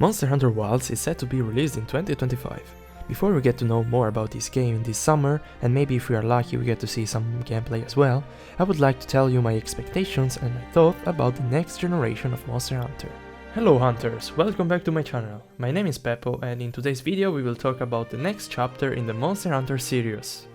Monster Hunter Wilds is set to be released in 2025. Before we get to know more about this game this summer, and maybe if we are lucky we get to see some gameplay as well, I would like to tell you my expectations and my thought about the next generation of Monster Hunter. Hello hunters, welcome back to my channel. My name is Peppo and in today's video we will talk about the next chapter in the Monster Hunter series.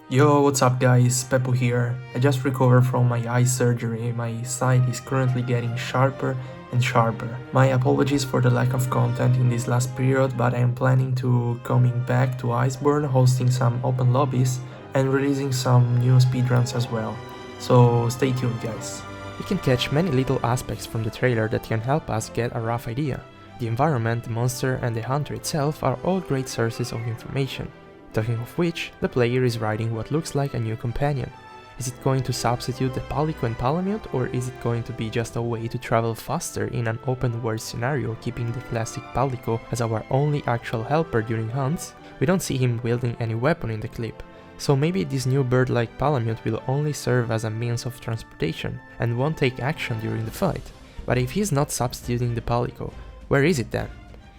Yo, what's up guys, Peppo here. I just recovered from my eye surgery. My sight is currently getting sharper and sharper. My apologies for the lack of content in this last period, but I am planning to coming back to Iceborne, hosting some open lobbies and releasing some new speedruns as well. So stay tuned guys. We can catch many little aspects from the trailer that can help us get a rough idea. The environment, the monster and the hunter itself are all great sources of information. Talking of which, the player is riding what looks like a new companion. Is it going to substitute the Palico and Palamute, or is it going to be just a way to travel faster in an open world scenario, keeping the classic Palico as our only actual helper during hunts? We don't see him wielding any weapon in the clip, so maybe this new bird-like Palamute will only serve as a means of transportation and won't take action during the fight. But if he's not substituting the Palico, where is it then?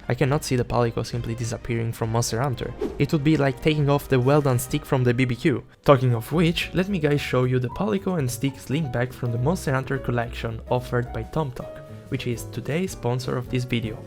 I cannot see the Palico simply disappearing from Monster Hunter. It would be like taking off the well-done stick from the BBQ. Talking of which, let me guys show you the Palico and Steak sling bag from the Monster Hunter collection offered by tomtoc, which is today's sponsor of this video.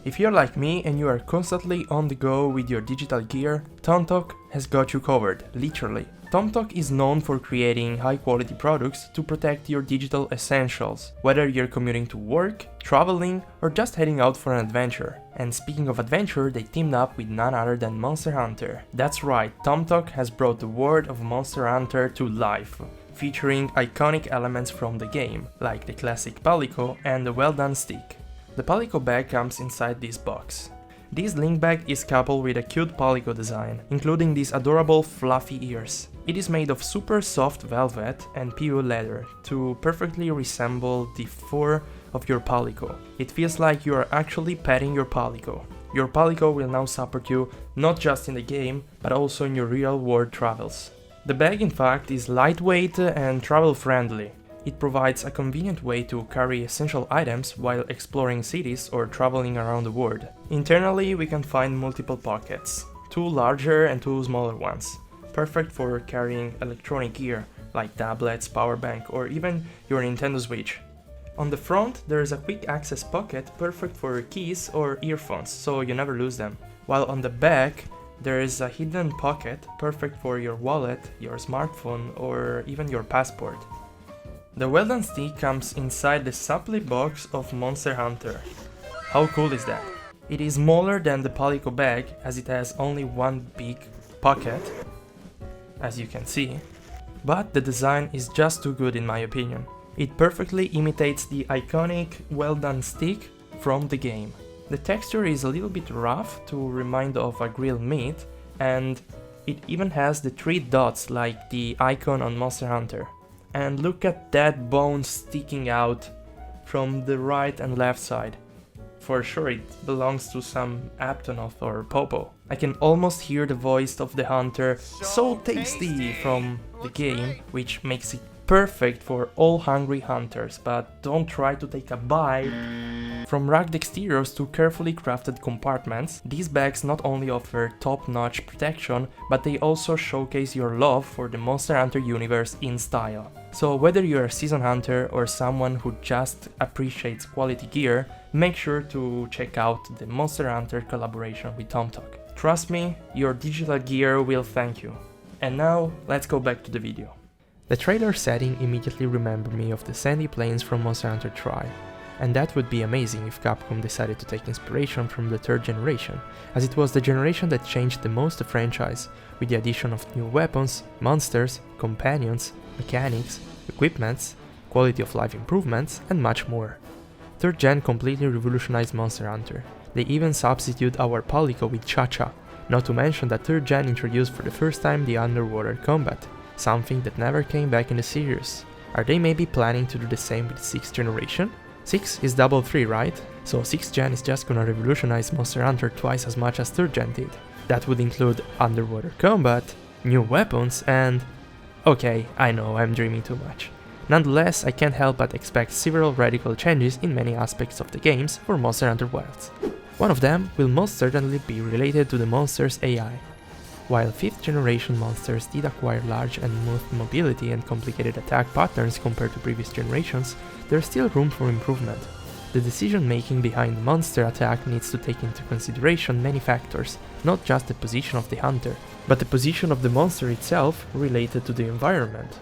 If you're like me and you are constantly on the go with your digital gear, tomtoc has got you covered, literally. tomtoc is known for creating high-quality products to protect your digital essentials, whether you're commuting to work, traveling, or just heading out for an adventure. And speaking of adventure, they teamed up with none other than Monster Hunter. That's right, tomtoc has brought the world of Monster Hunter to life, featuring iconic elements from the game, like the classic Palico and the well-done stick. The Palico bag comes inside this box. This sling bag is coupled with a cute Palico design, including these adorable fluffy ears. It is made of super soft velvet and PU leather to perfectly resemble the fur of your Palico. It feels like you are actually petting your Palico. Your Palico will now support you not just in the game, but also in your real world travels. The bag in fact is lightweight and travel friendly. It provides a convenient way to carry essential items while exploring cities or traveling around the world. Internally we can find multiple pockets, 2 larger and 2 smaller ones, perfect for carrying electronic gear like tablets, power bank or even your Nintendo Switch. On the front there is a quick access pocket perfect for keys or earphones, so you never lose them. While on the back there is a hidden pocket perfect for your wallet, your smartphone or even your passport. The well-done stick comes inside the supply box of Monster Hunter. How cool is that? It is smaller than the Palico bag as it has only one big pocket, as you can see, but the design is just too good in my opinion. It perfectly imitates the iconic well-done stick from the game. The texture is a little bit rough to remind of a grilled meat, and it even has the 3 dots like the icon on Monster Hunter. And look at that bone sticking out from the right and left side. For sure it belongs to some Aptonoth or Popo. I can almost hear the voice of the hunter, so tasty, from the game, which makes it perfect for all hungry hunters, but don't try to take a bite. From rugged exteriors to carefully crafted compartments, these bags not only offer top-notch protection, but they also showcase your love for the Monster Hunter universe in style. So whether you're a seasoned hunter or someone who just appreciates quality gear, make sure to check out the Monster Hunter collaboration with tomtoc. Trust me, your digital gear will thank you. And now, let's go back to the video. The trailer setting immediately reminded me of the sandy plains from Monster Hunter Tri, and that would be amazing if Capcom decided to take inspiration from the 3rd generation, as it was the generation that changed the most the franchise, with the addition of new weapons, monsters, companions, mechanics, equipments, quality of life improvements, and much more. 3rd gen completely revolutionized Monster Hunter. They even substitute our Palico with Cha-Cha, not to mention that 3rd gen introduced for the first time the underwater combat, something that never came back in the series. Are they maybe planning to do the same with 6th generation? 6 is double 3, right? So 6th gen is just gonna revolutionize Monster Hunter twice as much as 3rd gen did. That would include underwater combat, new weapons and... Okay, I know, I'm dreaming too much. Nonetheless, I can't help but expect several radical changes in many aspects of the games for Monster Hunter Wilds. One of them will most certainly be related to the monster's AI. While 5th generation monsters did acquire large and smooth mobility and complicated attack patterns compared to previous generations, there's still room for improvement. The decision making behind the monster attack needs to take into consideration many factors, not just the position of the hunter, but the position of the monster itself related to the environment.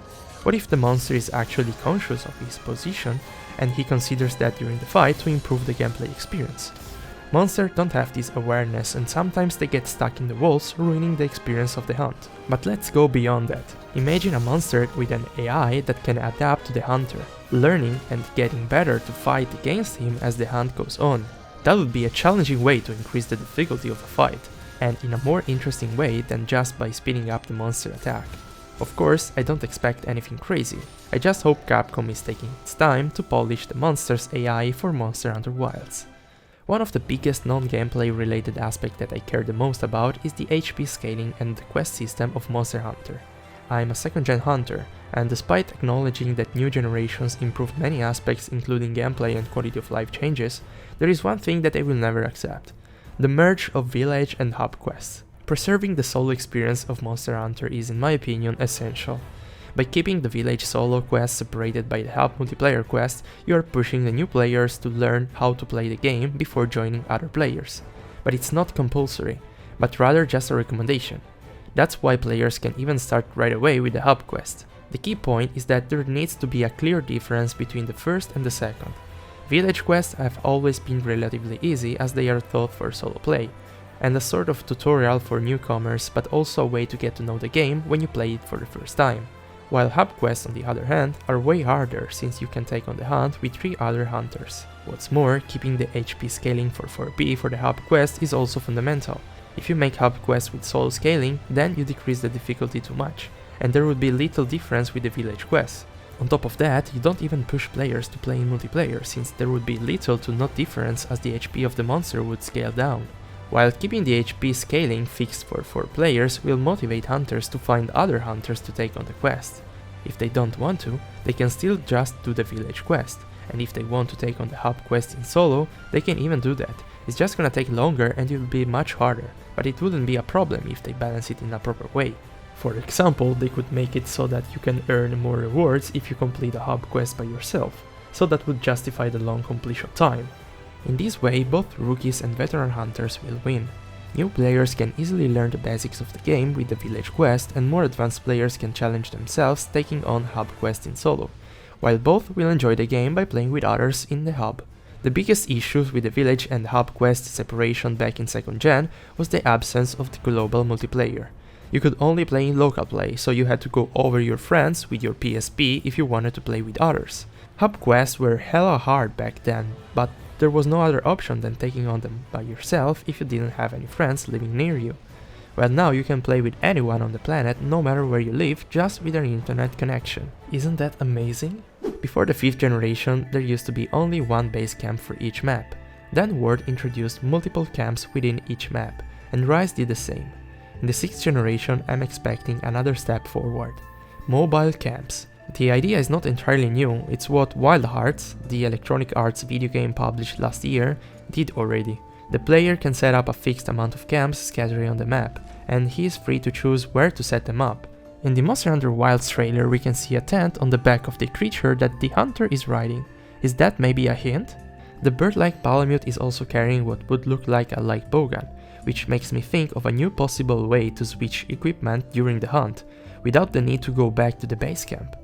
What if the monster is actually conscious of his position and he considers that during the fight to improve the gameplay experience? Monsters don't have this awareness and sometimes they get stuck in the walls, ruining the experience of the hunt. But let's go beyond that. Imagine a monster with an AI that can adapt to the hunter, learning and getting better to fight against him as the hunt goes on. That would be a challenging way to increase the difficulty of a fight, and in a more interesting way than just by speeding up the monster attack. Of course, I don't expect anything crazy. I just hope Capcom is taking its time to polish the monster's AI for Monster Hunter Wilds. One of the biggest non-gameplay related aspects that I care the most about is the HP scaling and the quest system of Monster Hunter. I'm a 2nd gen hunter, and despite acknowledging that new generations improved many aspects including gameplay and quality of life changes, there is one thing that I will never accept: the merge of village and hub quests. Preserving the solo experience of Monster Hunter is, in my opinion, essential. By keeping the village solo quest separated by the hub multiplayer quest, you are pushing the new players to learn how to play the game before joining other players. But it's not compulsory, but rather just a recommendation. That's why players can even start right away with the hub quest. The key point is that there needs to be a clear difference between the first and the second. Village quests have always been relatively easy as they are thought for solo play, and a sort of tutorial for newcomers, but also a way to get to know the game when you play it for the first time. While hub quests, on the other hand, are way harder since you can take on the hunt with 3 other hunters. What's more, keeping the HP scaling for 4P for the hub quest is also fundamental. If you make hub quests with solo scaling, then you decrease the difficulty too much, and there would be little difference with the village quests. On top of that, you don't even push players to play in multiplayer since there would be little to no difference as the HP of the monster would scale down. While keeping the HP scaling fixed for 4 players will motivate hunters to find other hunters to take on the quest. If they don't want to, they can still just do the village quest, and if they want to take on the hub quest in solo, they can even do that. It's just gonna take longer and it will be much harder, but it wouldn't be a problem if they balance it in a proper way. For example, they could make it so that you can earn more rewards if you complete a hub quest by yourself, so that would justify the long completion time. In this way, both rookies and veteran hunters will win. New players can easily learn the basics of the game with the village quest, and more advanced players can challenge themselves taking on hub quests in solo, while both will enjoy the game by playing with others in the hub. The biggest issue with the village and hub quest separation back in 2nd gen was the absence of the global multiplayer. You could only play in local play, so you had to go over your friends with your PSP if you wanted to play with others. Hub quests were hella hard back then, but there was no other option than taking on them by yourself if you didn't have any friends living near you. Well, now you can play with anyone on the planet no matter where you live, just with an internet connection. Isn't that amazing? Before the 5th generation, there used to be only one base camp for each map. Then Word introduced multiple camps within each map, and Rise did the same. In the 6th generation, I'm expecting another step forward: mobile camps. The idea is not entirely new, it's what Wild Hearts, the Electronic Arts video game published last year, did already. The player can set up a fixed amount of camps scattered on the map, and he is free to choose where to set them up. In the Monster Hunter Wilds trailer we can see a tent on the back of the creature that the hunter is riding. Is that maybe a hint? The bird-like Palamute is also carrying what would look like a light bowgun, which makes me think of a new possible way to switch equipment during the hunt, without the need to go back to the base camp.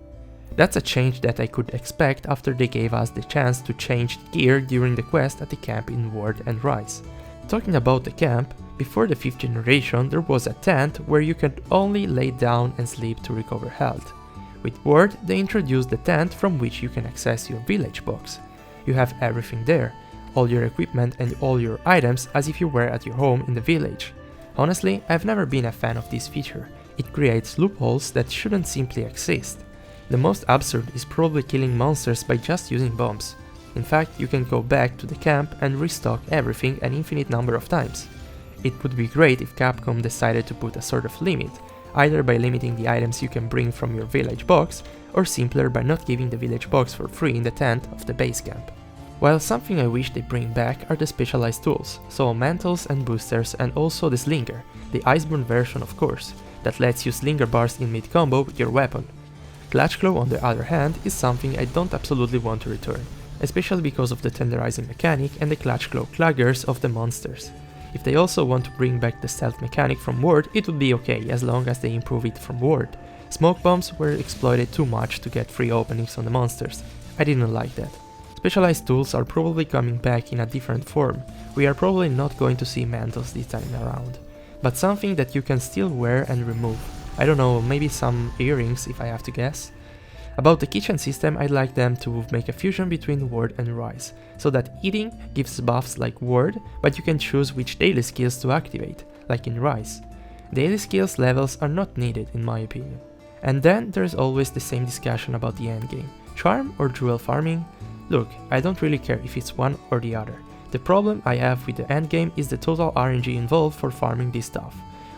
That's a change that I could expect after they gave us the chance to change gear during the quest at the camp in Word and Rise. Talking about the camp, before the 5th generation there was a tent where you could only lay down and sleep to recover health. With Word they introduced the tent from which you can access your village box. You have everything there, all your equipment and all your items as if you were at your home in the village. Honestly, I've never been a fan of this feature. It creates loopholes that shouldn't simply exist. The most absurd is probably killing monsters by just using bombs. In fact, you can go back to the camp and restock everything an infinite number of times. It would be great if Capcom decided to put a sort of limit, either by limiting the items you can bring from your village box, or simpler by not giving the village box for free in the tent of the base camp. While something I wish they bring back are the specialized tools, so mantles and boosters, and also the slinger, the Iceborne version of course, that lets you slinger bars in mid-combo with your weapon. Clutch Claw on the other hand is something I don't absolutely want to return, especially because of the tenderizing mechanic and the Clutch Claw claggers of the monsters. If they also want to bring back the stealth mechanic from Ward, it would be okay as long as they improve it from Ward. Smoke bombs were exploited too much to get free openings on the monsters. I didn't like that. Specialized tools are probably coming back in a different form. We are probably not going to see mantles this time around, but something that you can still wear and remove. I don't know, maybe some earrings if I have to guess. About the kitchen system, I'd like them to make a fusion between Ward and Rise, so that eating gives buffs like Ward, but you can choose which daily skills to activate, like in Rise. Daily skills levels are not needed in my opinion. And then there's always the same discussion about the endgame. Charm or jewel farming? Look, I don't really care if it's one or the other. The problem I have with the endgame is the total RNG involved for farming this stuff.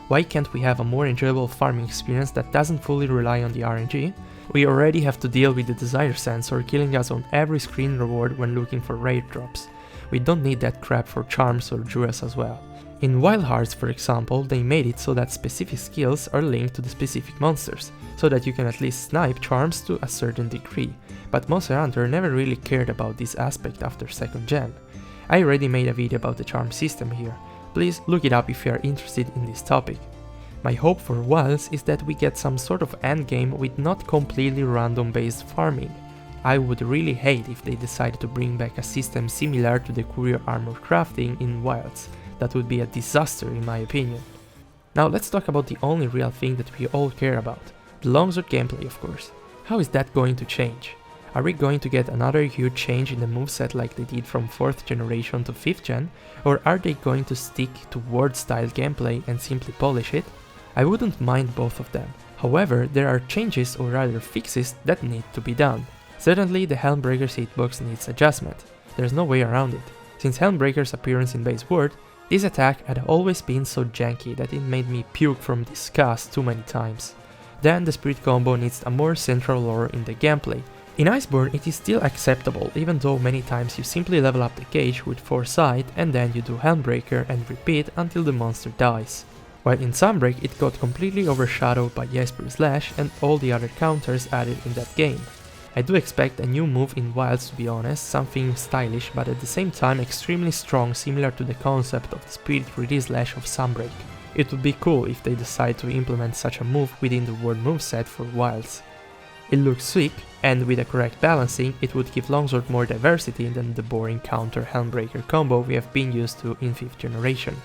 Why can't we have a more enjoyable farming experience that doesn't fully rely on the RNG? We already have to deal with the desire sensor killing us on every screen reward when looking for raid drops. We don't need that crap for charms or jewels as well. In Wild Hearts, for example, they made it so that specific skills are linked to the specific monsters, so that you can at least snipe charms to a certain degree, but Monster Hunter never really cared about this aspect after 2nd gen. I already made a video about the charm system here, please look it up if you are interested in this topic. My hope for once is that we get some sort of endgame with not completely random based farming. I would really hate if they decided to bring back a system similar to the courier armor crafting in Wilds. That would be a disaster in my opinion. Now let's talk about the only real thing that we all care about, the Longsword gameplay of course. How is that going to change? Are we going to get another huge change in the moveset like they did from 4th generation to 5th gen, or are they going to stick to Ward style gameplay and simply polish it? I wouldn't mind both of them, however there are changes or rather fixes that need to be done. Certainly the Helmbreaker's hitbox needs adjustment, there's no way around it. Since Helmbreaker's appearance in base Ward, this attack had always been so janky that it made me puke from disgust too many times. Then the Spirit combo needs a more central lore in the gameplay. In Iceborne it is still acceptable even though many times you simply level up the gauge with Foresight and then you do Helmbreaker and repeat until the monster dies. While in Sunbreak it got completely overshadowed by Jesper Slash and all the other counters added in that game. I do expect a new move in Wilds to be honest, something stylish but at the same time extremely strong, similar to the concept of the Spirit Release Slash of Sunbreak. It would be cool if they decide to implement such a move within the Ward moveset for Wilds. It looks sweet, and with the correct balancing it would give Longsword more diversity than the boring counter Helmbreaker combo we have been used to in 5th generation.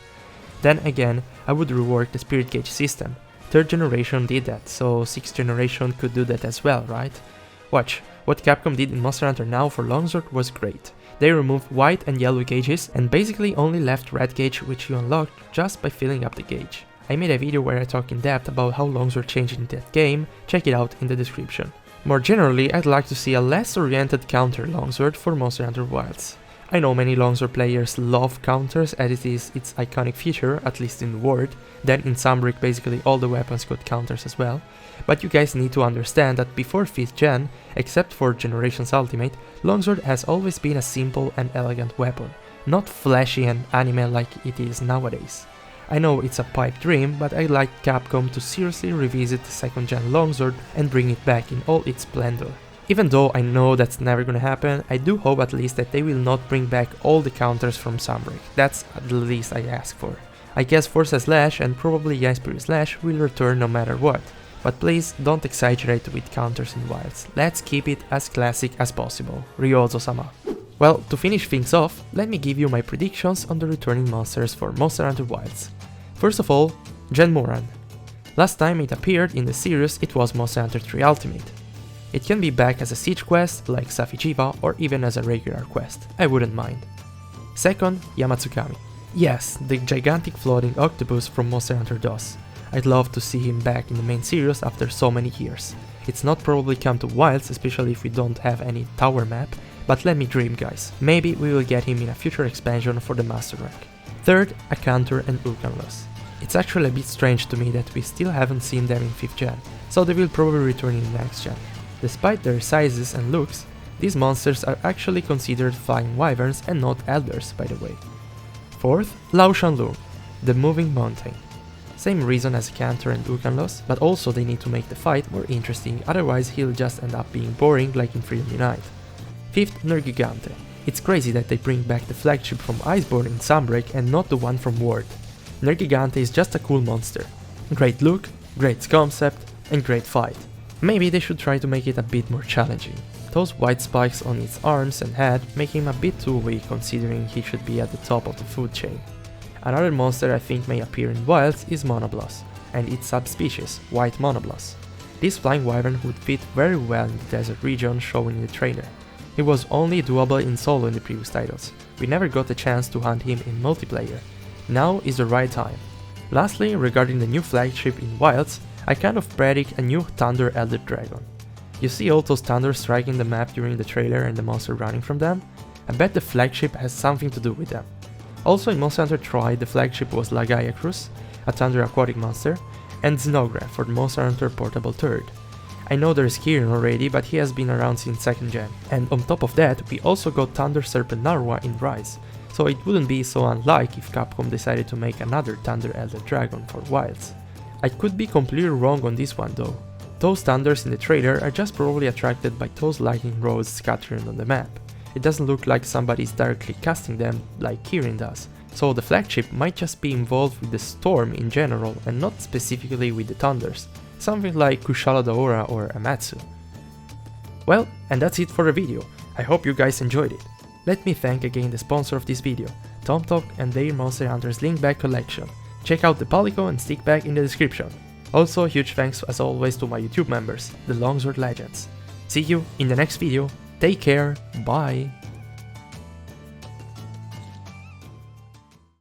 Then again, I would rework the Spirit Gauge system. 3rd generation did that, so 6th generation could do that as well, right? Watch, what Capcom did in Monster Hunter Now for Longsword was great. They removed white and yellow gauges and basically only left red gauge, which you unlocked just by filling up the gauge. I made a video where I talk in depth about how Longsword changed in that game, check it out in the description. More generally, I'd like to see a less oriented counter Longsword for Monster Hunter Wilds. I know many Longsword players love counters as it is its iconic feature, at least in Ward, then in Sunbreak basically all the weapons got counters as well, but you guys need to understand that before 5th gen, except for Generations Ultimate, Longsword has always been a simple and elegant weapon, not flashy and anime like it is nowadays. I know it's a pipe dream, but I'd like Capcom to seriously revisit the 2nd gen Longsword and bring it back in all its splendor. Even though I know that's never gonna happen, I do hope at least that they will not bring back all the counters from Sunbreak. That's the least I ask for. I guess Forza Slash and probably Jesper Slash will return no matter what, but please don't exaggerate with counters in Wilds. Let's keep it as classic as possible. Ryozo-sama. Well, to finish things off, let me give you my predictions on the returning monsters for Monster Hunter Wilds. First of all, Genmoran. Last time it appeared in the series it was Monster Hunter 3 Ultimate. It can be back as a siege quest like Safijiva or even as a regular quest, I wouldn't mind. Second, Yamatsukami. Yes, the gigantic floating octopus from Monster Hunter DOS. I'd love to see him back in the main series after so many years. It's not probably come to Wilds, especially if we don't have any tower map, but let me dream guys, maybe we will get him in a future expansion for the Master Rank. Third, Akantor and Urkanlos. It's actually a bit strange to me that we still haven't seen them in 5th gen, so they will probably return in next gen. Despite their sizes and looks, These monsters are actually considered flying wyverns and not elders, by the way. Fourth, Lao Shanlong, the moving mountain. Same reason as Cathar and Ukanlos, but also they need to make the fight more interesting, otherwise he'll just end up being boring like in Freedom Unite. Fifth, Nergigante. It's crazy that they bring back the flagship from Iceborne in Sunbreak and not the one from Ward. Nergigante is just a cool monster. Great look, great concept, and great fight. Maybe they should try to make it a bit more challenging. Those white spikes on its arms and head make him a bit too weak considering he should be at the top of the food chain. Another monster I think may appear in Wilds is Monoblos, and its subspecies, White Monoblos. This flying wyvern would fit very well in the desert region shown in the trailer. He was only doable in solo in the previous titles. We never got a chance to hunt him in multiplayer. Now is the right time. Lastly, regarding the new flagship in Wilds, I kind of predict a new Thunder Elder Dragon. You see all those thunders striking the map during the trailer and the monster running from them? I bet the flagship has something to do with them. Also in Monster Hunter Tri, the flagship was Lagaia Cruz, a thunder aquatic monster, and Znograph for the Monster Hunter Portable Turret. I know there's Kirin already, but he has been around since 2nd gen, and on top of that, we also got Thunder Serpent Narwa in Rise, so it wouldn't be so unlike if Capcom decided to make another Thunder Elder Dragon for Wilds. I could be completely wrong on this one though. Those thunders in the trailer are just probably attracted by those lightning rods scattering on the map. It doesn't look like somebody's directly casting them like Kirin does, so the flagship might just be involved with the storm in general and not specifically with the thunders, something like Kushala Daora or Amatsu. Well, and that's it for the video. I hope you guys enjoyed it. Let me thank again the sponsor of this video, tomtoc and their Monster Hunter's Link Bag collection. Check out the Palico and Steak bag in the description. Also, huge thanks as always to my YouTube members, the Longsword Legends. See you in the next video. Take care, bye!